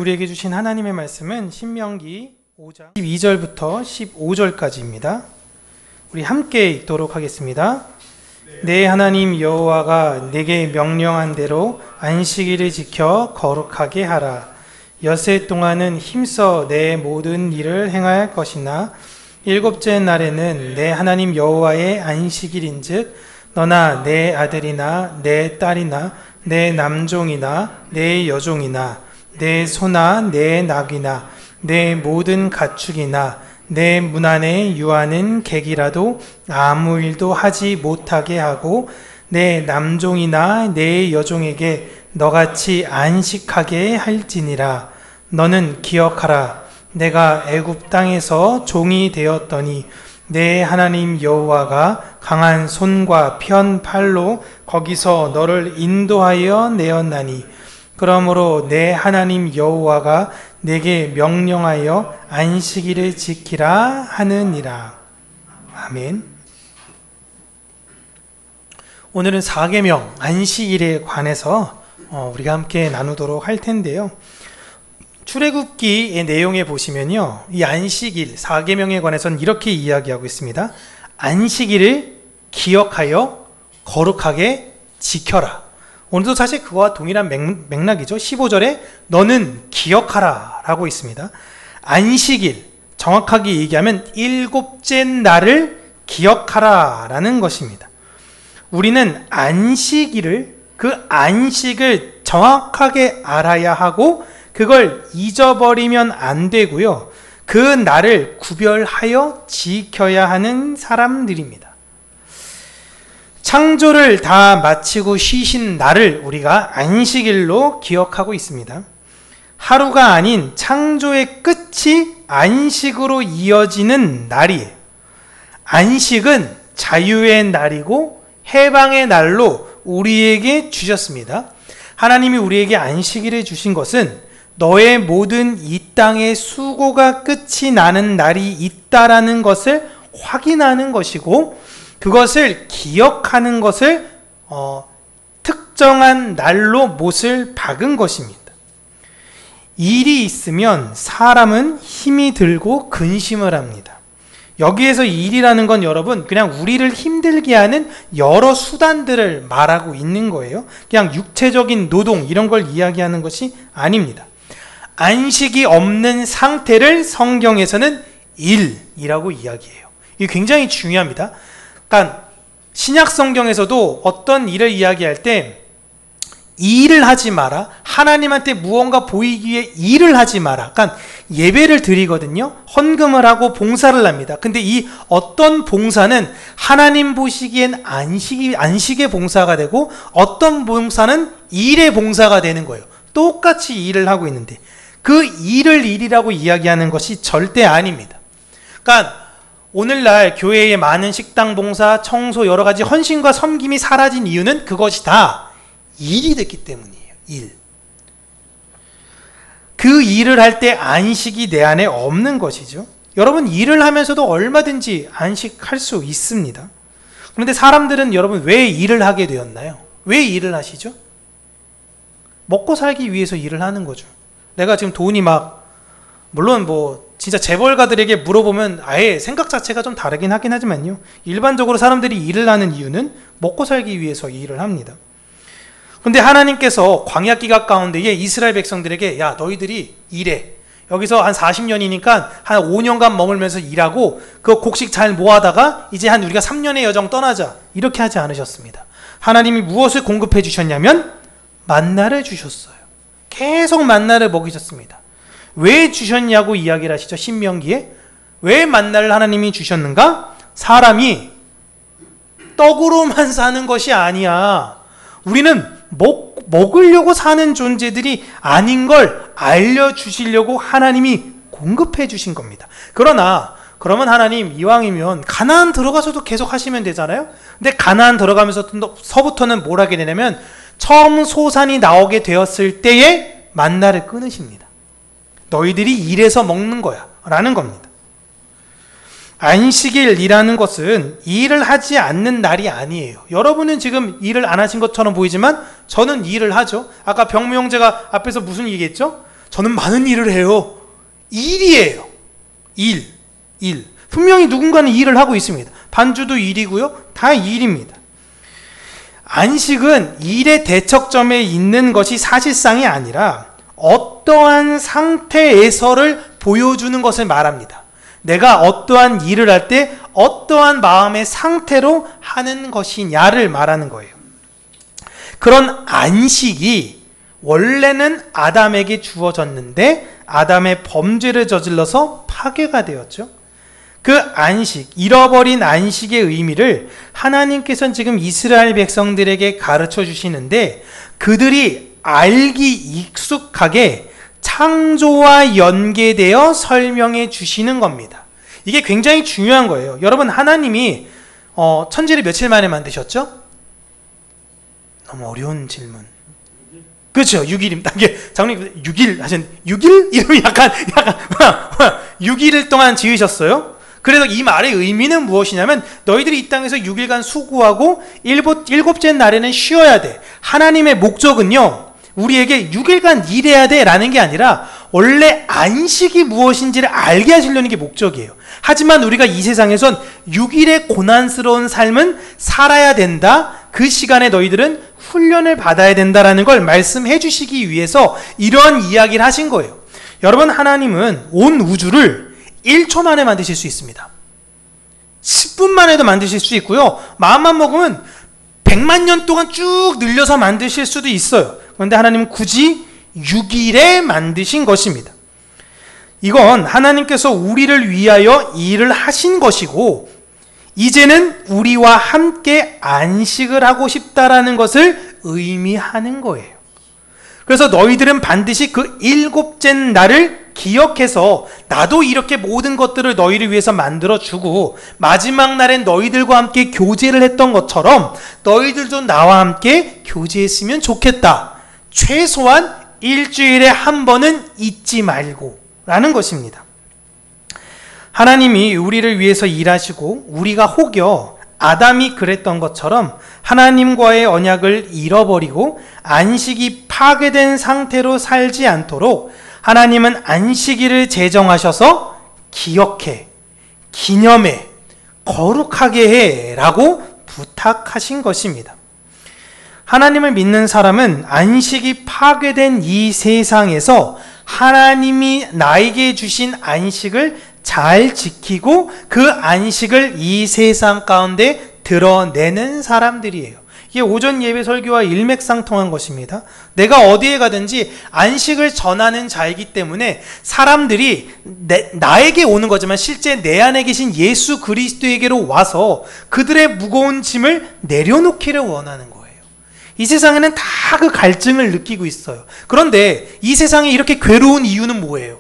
우리에게 주신 하나님의 말씀은 신명기 5장 12절부터 15절까지입니다. 우리 함께 읽도록 하겠습니다. 내 하나님 여호와가 내게 명령한 대로 안식일을 지켜 거룩하게 하라. 엿새 동안은 힘써 내 모든 일을 행할 것이나 일곱째 날에는 내 하나님 여호와의 안식일인즉 너나 내 아들이나 내 딸이나 내 남종이나 내 여종이나 내 소나 내 낙이나 내 모든 가축이나 내 문 안에 유하는 객이라도 아무 일도 하지 못하게 하고 내 남종이나 내 여종에게 너같이 안식하게 할지니라. 너는 기억하라. 내가 애굽 땅에서 종이 되었더니 내 하나님 여호와가 강한 손과 편 팔로 거기서 너를 인도하여 내었나니 그러므로 내 하나님 여호와가 내게 명령하여 안식일을 지키라 하느니라. 아멘. 오늘은 4계명 안식일에 관해서 우리가 함께 나누도록 할 텐데요. 출애굽기의 내용에 보시면요, 이 안식일 4계명에 관해서는 이렇게 이야기하고 있습니다. 안식일을 기억하여 거룩하게 지켜라. 오늘도 사실 그와 동일한 맥락이죠. 15절에 너는 기억하라 라고 있습니다. 안식일, 정확하게 얘기하면 일곱째 날을 기억하라 라는 것입니다. 우리는 안식일을, 그 안식을 정확하게 알아야 하고 그걸 잊어버리면 안 되고요. 그 날을 구별하여 지켜야 하는 사람들입니다. 창조를 다 마치고 쉬신 날을 우리가 안식일로 기억하고 있습니다. 하루가 아닌 창조의 끝이 안식으로 이어지는 날이에요. 안식은 자유의 날이고 해방의 날로 우리에게 주셨습니다. 하나님이 우리에게 안식일을 주신 것은 너의 모든 이 땅의 수고가 끝이 나는 날이 있다라는 것을 확인하는 것이고 그것을 기억하는 것을 특정한 날로 못을 박은 것입니다. 일이 있으면 사람은 힘이 들고 근심을 합니다. 여기에서 일이라는 건 여러분 그냥 우리를 힘들게 하는 여러 수단들을 말하고 있는 거예요. 그냥 육체적인 노동 이런 걸 이야기하는 것이 아닙니다. 안식이 없는 상태를 성경에서는 일이라고 이야기해요. 이게 굉장히 중요합니다. 그러니까 신약 성경에서도 어떤 일을 이야기할 때 일을 하지 마라, 하나님한테 무언가 보이기 위해 일을 하지 마라. 그러니까 예배를 드리거든요. 헌금을 하고 봉사를 합니다. 근데 이 어떤 봉사는 하나님 보시기엔 안식의 봉사가 되고 어떤 봉사는 일의 봉사가 되는 거예요. 똑같이 일을 하고 있는데 그 일을 일이라고 이야기하는 것이 절대 아닙니다. 그러니까 오늘날 교회에 많은 식당 봉사, 청소 여러 가지 헌신과 섬김이 사라진 이유는 그것이 다 일이 됐기 때문이에요. 일. 그 일을 할 때 안식이 내 안에 없는 것이죠. 여러분 일을 하면서도 얼마든지 안식할 수 있습니다. 그런데 사람들은 여러분 왜 일을 하게 되었나요? 왜 일을 하시죠? 먹고 살기 위해서 일을 하는 거죠. 내가 지금 돈이 물론 진짜 재벌가들에게 물어보면 아예 생각 자체가 좀 다르긴 하긴 하지만요. 일반적으로 사람들이 일을 하는 이유는 먹고 살기 위해서 일을 합니다. 근데 하나님께서 광야 기간 가운데에 이스라엘 백성들에게 야 너희들이 일해. 여기서 한 40년이니까 한 5년간 머물면서 일하고 그 곡식 잘 모아다가 이제 우리가 3년의 여정 떠나자. 이렇게 하지 않으셨습니다. 하나님이 무엇을 공급해 주셨냐면 만나를 주셨어요. 계속 만나를 먹이셨습니다. 왜 주셨냐고 이야기를 하시죠. 신명기에. 왜 만나를 하나님이 주셨는가? 사람이 떡으로만 사는 것이 아니야. 우리는 먹으려고 사는 존재들이 아닌 걸 알려주시려고 하나님이 공급해 주신 겁니다. 그러면 하나님 이왕이면 가나안 들어가서도 계속 하시면 되잖아요. 근데 가나안 들어가면서부터는 뭘 하게 되냐면 처음 소산이 나오게 되었을 때에 만나를 끊으십니다. 너희들이 일해서 먹는 거야 라는 겁니다. 안식일이라는 것은 일을 하지 않는 날이 아니에요. 여러분은 지금 일을 안 하신 것처럼 보이지만 저는 일을 하죠. 아까 병무 형제가 앞에서 무슨 얘기했죠? 저는 많은 일을 해요. 일이에요. 일. 분명히 누군가는 일을 하고 있습니다. 반주도 일이고요. 다 일입니다. 안식은 일의 대척점에 있는 것이 사실상이 아니라 어떠한 상태에서를 보여주는 것을 말합니다. 내가 어떠한 일을 할 때 어떠한 마음의 상태로 하는 것이냐를 말하는 거예요. 그런 안식이 원래는 아담에게 주어졌는데 아담의 범죄를 저질러서 파괴가 되었죠. 그 안식, 잃어버린 안식의 의미를 하나님께서는 지금 이스라엘 백성들에게 가르쳐 주시는데 그들이 알기 익숙하게 창조와 연계되어 설명해 주시는 겁니다. 이게 굉장히 중요한 거예요. 여러분, 하나님이 천지를 며칠 만에 만드셨죠? 너무 어려운 질문. 그렇죠. 6일입니다. 이게 장로님 6일 하신 6일? 이름이 약간 6일을 동안 지으셨어요. 그래서 이 말의 의미는 무엇이냐면 너희들이 이 땅에서 6일간 수고하고 일곱째 날에는 쉬어야 돼. 하나님의 목적은요, 우리에게 6일간 일해야 돼 라는 게 아니라 원래 안식이 무엇인지를 알게 하시려는 게 목적이에요. 하지만 우리가 이 세상에선 6일의 고난스러운 삶은 살아야 된다. 그 시간에 너희들은 훈련을 받아야 된다라는 걸 말씀해 주시기 위해서 이런 이야기를 하신 거예요. 여러분, 하나님은 온 우주를 1초 만에 만드실 수 있습니다. 10분 만에도 만드실 수 있고요. 마음만 먹으면 100만 년 동안 쭉 늘려서 만드실 수도 있어요. 그런데 하나님은 굳이 6일에 만드신 것입니다. 이건 하나님께서 우리를 위하여 일을 하신 것이고 이제는 우리와 함께 안식을 하고 싶다라는 것을 의미하는 거예요. 그래서 너희들은 반드시 그 일곱째 날을 기억해서 나도 이렇게 모든 것들을 너희를 위해서 만들어주고 마지막 날엔 너희들과 함께 교제를 했던 것처럼 너희들도 나와 함께 교제했으면 좋겠다. 최소한 일주일에 한 번은 잊지 말고 라는 것입니다. 하나님이 우리를 위해서 일하시고 우리가 혹여 아담이 그랬던 것처럼 하나님과의 언약을 잃어버리고 안식이 파괴된 상태로 살지 않도록 하나님은 안식일을 제정하셔서 기억해, 기념해, 거룩하게 해 라고 부탁하신 것입니다. 하나님을 믿는 사람은 안식이 파괴된 이 세상에서 하나님이 나에게 주신 안식을 잘 지키고 그 안식을 이 세상 가운데 드러내는 사람들이에요. 이게 오전 예배 설교와 일맥상통한 것입니다. 내가 어디에 가든지 안식을 전하는 자이기 때문에 사람들이 나에게 오는 거지만 실제 내 안에 계신 예수 그리스도에게로 와서 그들의 무거운 짐을 내려놓기를 원하는 거예요. 이 세상에는 다 그 갈증을 느끼고 있어요. 그런데 이 세상이 이렇게 괴로운 이유는 뭐예요?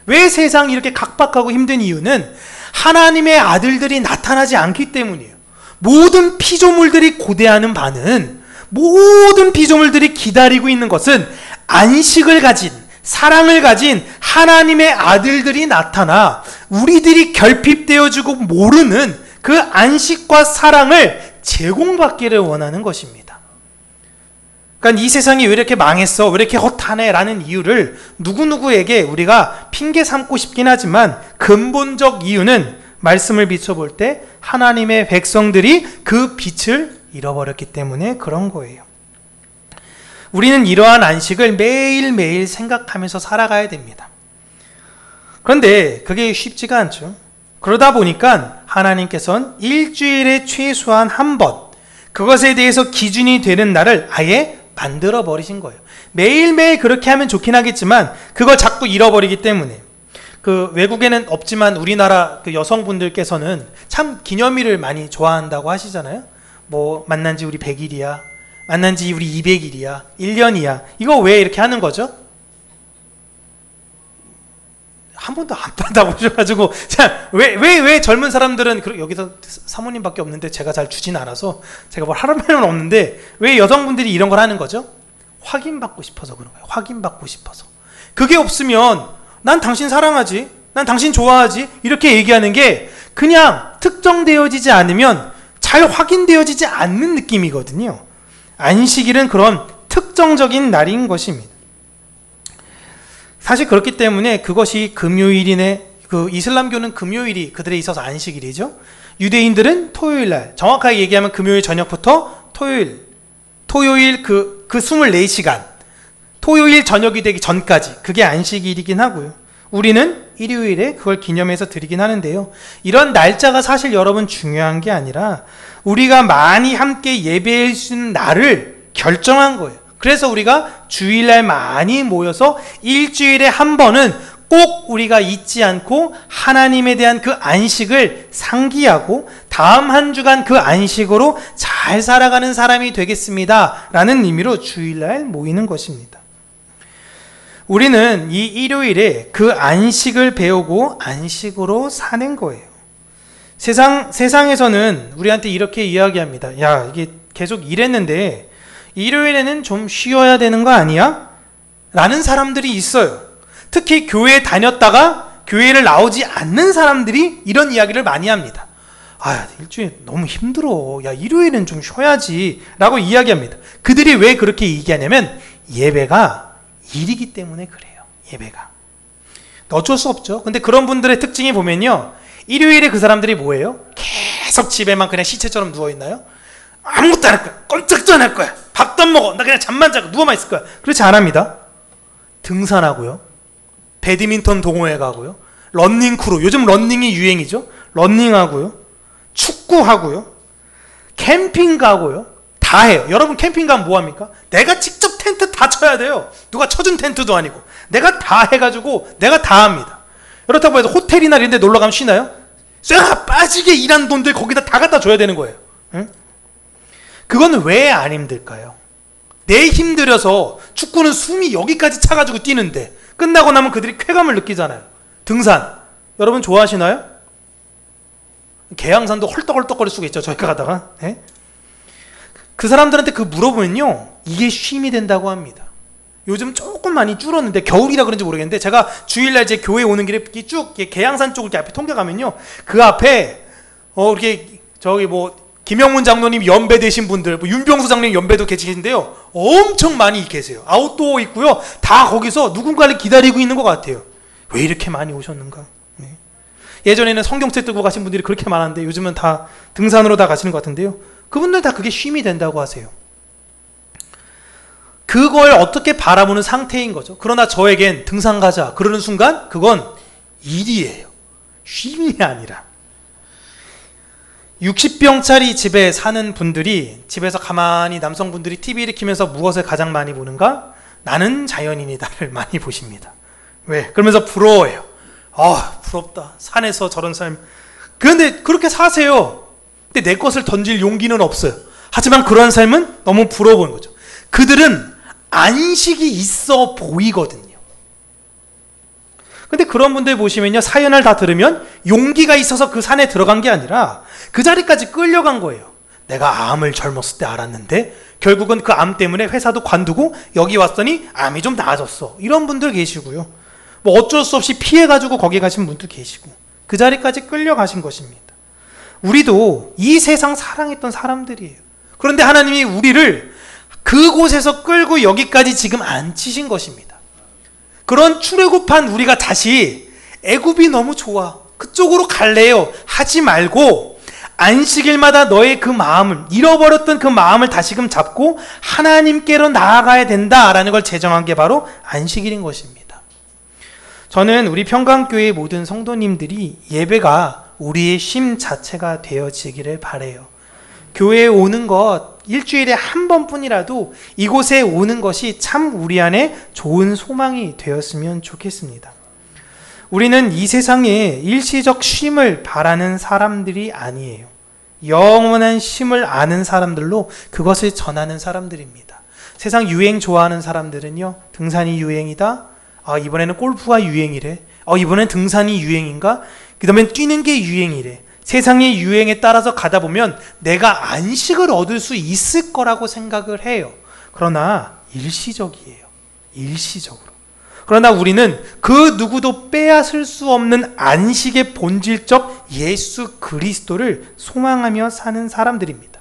왜 세상이 이렇게 각박하고 힘든 이유는 하나님의 아들들이 나타나지 않기 때문이에요. 모든 피조물들이 고대하는 바는, 모든 피조물들이 기다리고 있는 것은 안식을 가진, 사랑을 가진 하나님의 아들들이 나타나 우리들이 결핍되어지고 모르는 그 안식과 사랑을 제공받기를 원하는 것입니다. 그러니까 이 세상이 왜 이렇게 망했어? 왜 이렇게 허탄해? 라는 이유를 누구누구에게 우리가 핑계 삼고 싶긴 하지만 근본적 이유는 말씀을 비춰볼 때 하나님의 백성들이 그 빛을 잃어버렸기 때문에 그런 거예요. 우리는 이러한 안식을 매일매일 생각하면서 살아가야 됩니다. 그런데 그게 쉽지가 않죠. 그러다 보니까 하나님께서는 일주일에 최소한 한 번, 그것에 대해서 기준이 되는 날을 아예 만들어 버리신 거예요. 매일매일 그렇게 하면 좋긴 하겠지만 그걸 자꾸 잃어버리기 때문에. 그 외국에는 없지만 우리나라 그 여성분들께서는 참 기념일을 많이 좋아한다고 하시잖아요. 뭐 만난 지 우리 100일이야. 만난 지 우리 200일이야. 1년이야. 이거 왜 이렇게 하는 거죠? 한 번도 안 받아보셔가지고 왜 젊은 사람들은 여기서 사모님밖에 없는데 제가 잘 주진 않아서 제가 뭘 하라는 말은 없는데 왜 여성분들이 이런 걸 하는 거죠? 확인받고 싶어서 그런 거예요. 확인받고 싶어서. 그게 없으면 난 당신 사랑하지, 난 당신 좋아하지 이렇게 얘기하는 게 그냥 특정되어지지 않으면 잘 확인되어지지 않는 느낌이거든요. 안식일은 그런 특정적인 날인 것입니다. 사실 그렇기 때문에 그것이 금요일이네. 그 이슬람교는 금요일이 그들에 있어서 안식일이죠. 유대인들은 토요일날, 정확하게 얘기하면 금요일 저녁부터 토요일 그 24시간, 토요일 저녁이 되기 전까지 그게 안식일이긴 하고요. 우리는 일요일에 그걸 기념해서 드리긴 하는데요. 이런 날짜가 사실 여러분 중요한 게 아니라 우리가 많이 함께 예배할 수 있는 날을 결정한 거예요. 그래서 우리가 주일날 많이 모여서 일주일에 한 번은 꼭 우리가 잊지 않고 하나님에 대한 그 안식을 상기하고 다음 한 주간 그 안식으로 잘 살아가는 사람이 되겠습니다 라는 의미로 주일날 모이는 것입니다. 우리는 이 일요일에 그 안식을 배우고 안식으로 사는 거예요. 세상에서는 우리한테 이렇게 이야기합니다. 야, 이게 계속 일했는데 일요일에는 좀 쉬어야 되는 거 아니야? 라는 사람들이 있어요. 특히 교회에 다녔다가 교회를 나오지 않는 사람들이 이런 이야기를 많이 합니다. 아, 일주일 너무 힘들어. 야, 일요일은 좀 쉬어야지. 라고 이야기합니다. 그들이 왜 그렇게 얘기하냐면 예배가 일이기 때문에 그래요. 예배가. 어쩔 수 없죠. 근데 그런 분들의 특징이 보면요. 일요일에 그 사람들이 뭐예요? 계속 집에만 그냥 시체처럼 누워있나요? 아무것도 안 할 거야. 꼼짝도 안 할 거야. 밥도 안 먹어. 나 그냥 잠만 자고 누워만 있을 거야. 그렇지 않습니다. 등산하고요. 배드민턴 동호회 가고요. 런닝크루. 요즘 런닝이 유행이죠. 런닝하고요. 축구하고요. 캠핑 가고요. 다 해요. 여러분 캠핑 가면 뭐합니까? 내가 직접 텐트 다 쳐야 돼요. 누가 쳐준 텐트도 아니고. 내가 다 해가지고 내가 다 합니다. 그렇다고 해서 호텔이나 이런 데 놀러 가면 쉬나요? 쇠가 빠지게 일한 돈들 거기다 다 갖다 줘야 되는 거예요. 응? 그건 왜 안 힘들까요? 내 힘들어서 축구는 숨이 여기까지 차가지고 뛰는데 끝나고 나면 그들이 쾌감을 느끼잖아요. 등산. 여러분 좋아하시나요? 계양산도 헐떡헐떡거릴 수가 있죠. 저희가 가다가. 네? 그 사람들한테 그 물어보면요. 이게 쉼이 된다고 합니다. 요즘 조금 많이 줄었는데 겨울이라 그런지 모르겠는데 제가 주일날 제 교회 오는 길에 쭉 계양산 쪽을 이렇게 앞에 통계 가면요. 그 앞에 이렇게 저기 뭐 김영문 장로님 연배 되신 분들, 뭐 윤병수 장로님 연배도 계시는데요. 엄청 많이 계세요. 아웃도어 있고요. 다 거기서 누군가를 기다리고 있는 것 같아요. 왜 이렇게 많이 오셨는가? 네. 예전에는 성경책 들고 가신 분들이 그렇게 많았는데 요즘은 다 등산으로 다 가시는 것 같은데요. 그분들 다 그게 쉼이 된다고 하세요. 그걸 어떻게 바라보는 상태인 거죠. 그러나 저에겐 등산 가자 그러는 순간 그건 일이에요. 쉼이 아니라. 60병짜리 집에 사는 분들이 집에서 가만히 남성분들이 TV를 켜면서 무엇을 가장 많이 보는가? 나는 자연인이다를 많이 보십니다. 왜? 그러면서 부러워해요. 아, 부럽다. 산에서 저런 삶. 그런데 그렇게 사세요. 근데 내 것을 던질 용기는 없어요. 하지만 그러한 삶은 너무 부러워 보이는 거죠. 그들은 안식이 있어 보이거든요. 근데 그런 분들 보시면요. 사연을 다 들으면 용기가 있어서 그 산에 들어간 게 아니라 그 자리까지 끌려간 거예요. 내가 암을 젊었을 때 알았는데 결국은 그 암 때문에 회사도 관두고 여기 왔더니 암이 좀 나아졌어. 이런 분들 계시고요. 뭐 어쩔 수 없이 피해가지고 거기 가신 분도 계시고 그 자리까지 끌려가신 것입니다. 우리도 이 세상 사랑했던 사람들이에요. 그런데 하나님이 우리를 그곳에서 끌고 여기까지 지금 앉히신 것입니다. 그런 출애굽한 우리가 다시 애굽이 너무 좋아. 그쪽으로 갈래요. 하지 말고 안식일마다 너의 그 마음을 잃어버렸던 그 마음을 다시금 잡고 하나님께로 나아가야 된다라는 걸 제정한 게 바로 안식일인 것입니다. 저는 우리 평강교회 모든 성도님들이 예배가 우리의 쉼 자체가 되어지기를 바라요. 교회에 오는 것 일주일에 한 번뿐이라도 이곳에 오는 것이 참 우리 안에 좋은 소망이 되었으면 좋겠습니다. 우리는 이 세상에 일시적 쉼을 바라는 사람들이 아니에요. 영원한 쉼을 아는 사람들로 그것을 전하는 사람들입니다. 세상 유행 좋아하는 사람들은요. 등산이 유행이다. 이번에는 골프가 유행이래. 이번엔 등산이 유행인가? 그 다음엔 뛰는 게 유행이래. 세상의 유행에 따라서 가다 보면 내가 안식을 얻을 수 있을 거라고 생각을 해요. 그러나 일시적이에요. 일시적으로. 그러나 우리는 그 누구도 빼앗을 수 없는 안식의 본질적 예수 그리스도를 소망하며 사는 사람들입니다.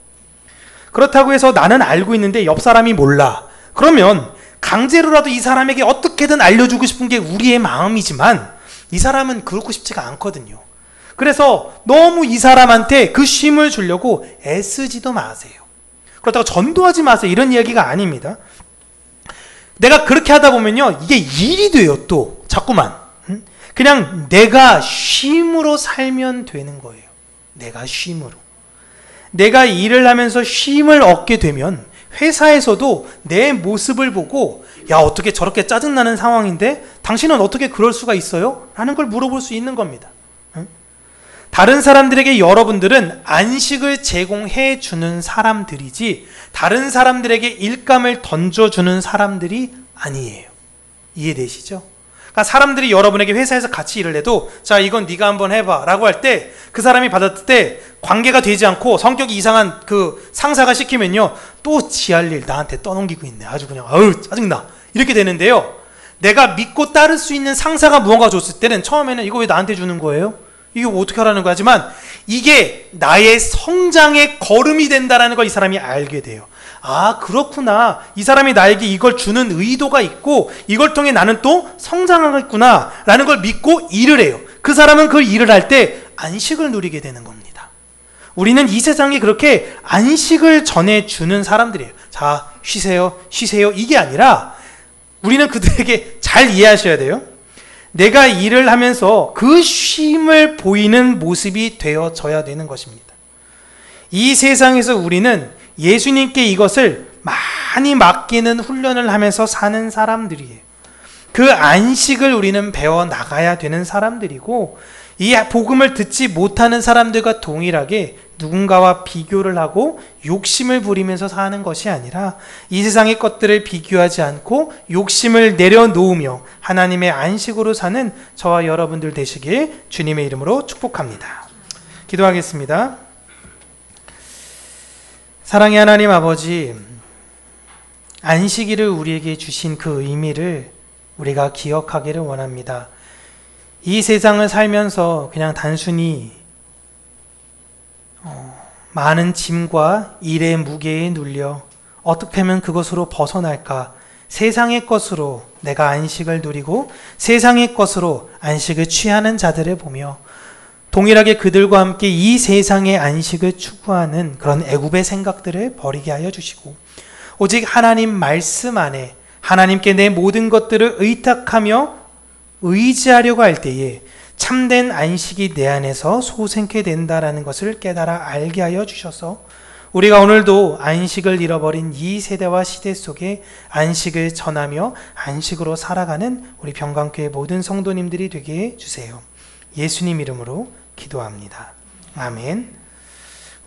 그렇다고 해서 나는 알고 있는데 옆 사람이 몰라. 그러면 강제로라도 이 사람에게 어떻게든 알려주고 싶은 게 우리의 마음이지만 이 사람은 그렇고 싶지가 않거든요. 그래서 너무 이 사람한테 그 쉼을 주려고 애쓰지도 마세요. 그렇다고 전도하지 마세요. 이런 이야기가 아닙니다. 내가 그렇게 하다 보면요, 이게 일이 돼요. 또 자꾸만 그냥 내가 쉼으로 살면 되는 거예요. 내가 쉼으로. 내가 일을 하면서 쉼을 얻게 되면 회사에서도 내 모습을 보고, 야, 어떻게 저렇게 짜증나는 상황인데 당신은 어떻게 그럴 수가 있어요? 라는 걸 물어볼 수 있는 겁니다. 다른 사람들에게 여러분들은 안식을 제공해 주는 사람들이지 다른 사람들에게 일감을 던져주는 사람들이 아니에요. 이해되시죠? 그러니까 사람들이 여러분에게 회사에서 같이 일을 해도, 자, 이건 네가 한번 해봐 라고 할 때 그 사람이 받았을 때 관계가 되지 않고 성격이 이상한 그 상사가 시키면요, 또 지 할 일 나한테 떠넘기고 있네. 아주 그냥 아유 짜증나. 이렇게 되는데요, 내가 믿고 따를 수 있는 상사가 무언가 줬을 때는 처음에는 이거 왜 나한테 주는 거예요? 이게 어떻게 하라는 거지만 이게 나의 성장의 걸음이 된다는 걸 이 사람이 알게 돼요. 아, 그렇구나. 이 사람이 나에게 이걸 주는 의도가 있고 이걸 통해 나는 또 성장하겠구나 라는 걸 믿고 일을 해요. 그 사람은 그 일을 할 때 안식을 누리게 되는 겁니다. 우리는 이 세상에 그렇게 안식을 전해주는 사람들이에요. 자, 쉬세요, 쉬세요. 이게 아니라 우리는 그들에게 잘 이해하셔야 돼요. 내가 일을 하면서 그 쉼을 보이는 모습이 되어져야 되는 것입니다. 이 세상에서 우리는 예수님께 이것을 많이 맡기는 훈련을 하면서 사는 사람들이에요. 그 안식을 우리는 배워나가야 되는 사람들이고, 이 복음을 듣지 못하는 사람들과 동일하게 누군가와 비교를 하고 욕심을 부리면서 사는 것이 아니라 이 세상의 것들을 비교하지 않고 욕심을 내려놓으며 하나님의 안식으로 사는 저와 여러분들 되시길 주님의 이름으로 축복합니다. 기도하겠습니다. 사랑의 하나님 아버지, 안식일을 우리에게 주신 그 의미를 우리가 기억하기를 원합니다. 이 세상을 살면서 그냥 단순히 많은 짐과 일의 무게에 눌려 어떻게 하면 그것으로 벗어날까, 세상의 것으로 내가 안식을 누리고 세상의 것으로 안식을 취하는 자들을 보며 동일하게 그들과 함께 이 세상의 안식을 추구하는 그런 애굽의 생각들을 버리게 하여 주시고, 오직 하나님 말씀 안에 하나님께 내 모든 것들을 의탁하며 의지하려고 할 때에 참된 안식이 내 안에서 솟게 된다라는 것을 깨달아 알게 하여 주셔서 우리가 오늘도 안식을 잃어버린 이 세대와 시대 속에 안식을 전하며 안식으로 살아가는 우리 병강교회 모든 성도님들이 되게 해주세요. 예수님 이름으로 기도합니다. 아멘.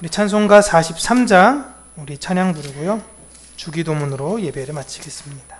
우리 찬송가 43장 우리 찬양 부르고요, 주기도문으로 예배를 마치겠습니다.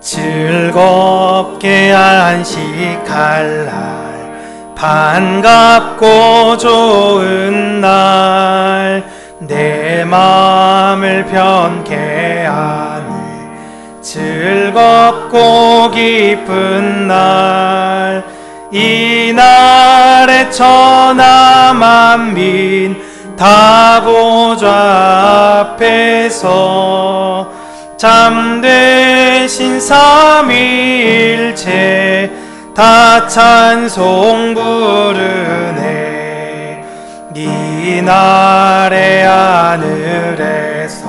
즐겁게 안식할 날, 반갑고 좋은 날, 내 마음을 편케 하네 즐겁고 기쁜 날, 이 날에 천하 만민 다 보좌 앞에서 참되신 삼위일체 다 찬송 부르네. 이 날의 하늘에서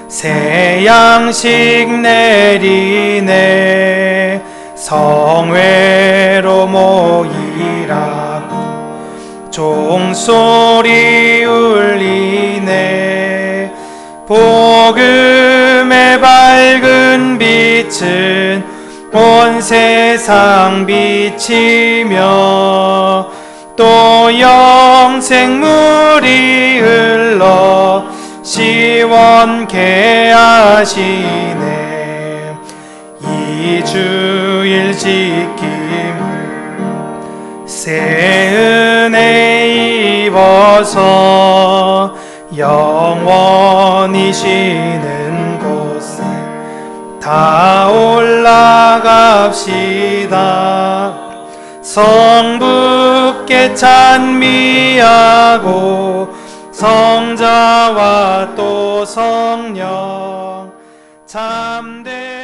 새 양식 내리네. 성회로 모이라고 종소리 울리네. 복음의 밝은 빛은 온 세상 비치며 또 영생물이 흘러 시원케 하시네. 이 주일 지킴을 새 은혜 입어서 영원히 쉬는 곳에 다 다 올라갑시다. 성부께 찬미하고 성자와 또 성령 참된